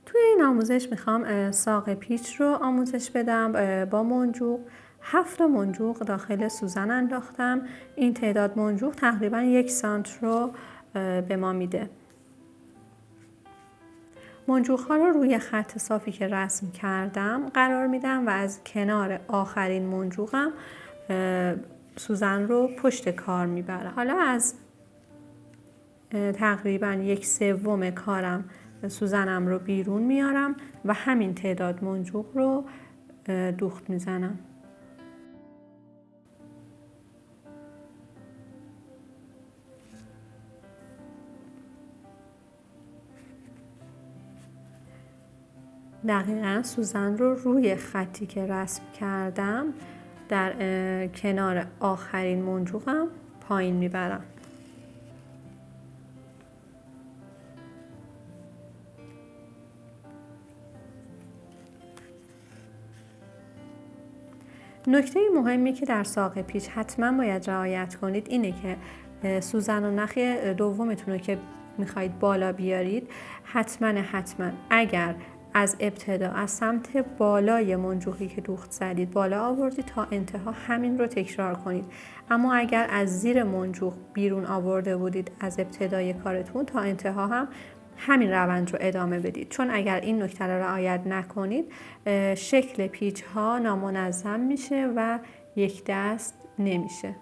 توی این آموزش میخوام ساق پیچ رو آموزش بدم با منجوق. 7 منجوق داخل سوزن انداختم. این تعداد منجوق تقریبا 1 سانت رو به ما میده. منجوق ها رو روی خط صافی که رسم کردم قرار میدم و از کنار آخرین منجوقم سوزن رو پشت کار میبرم. حالا از تقریبا 1/3 کارم سوزنم رو بیرون میارم و همین تعداد منجوق رو دوخت میزنم. دقیقاً سوزن رو روی خطی که رسم کردم در کنار آخرین منجوقم پایین میبرم. نکته مهمی که در ساق پیچ حتما باید رعایت کنید اینه که سوزن و نخ دومتون رو که میخواید بالا بیارید حتما اگر از ابتدا از سمت بالای منجوقی که دوخت زدید بالا آوردید تا انتها همین رو تکرار کنید. اما اگر از زیر منجوق بیرون آورده بودید از ابتدای کارتون تا انتها هم همین روند رو ادامه بدید، چون اگر این نکته رو رعایت نکنید شکل پیچ ها نامنظم میشه و یک دست نمیشه.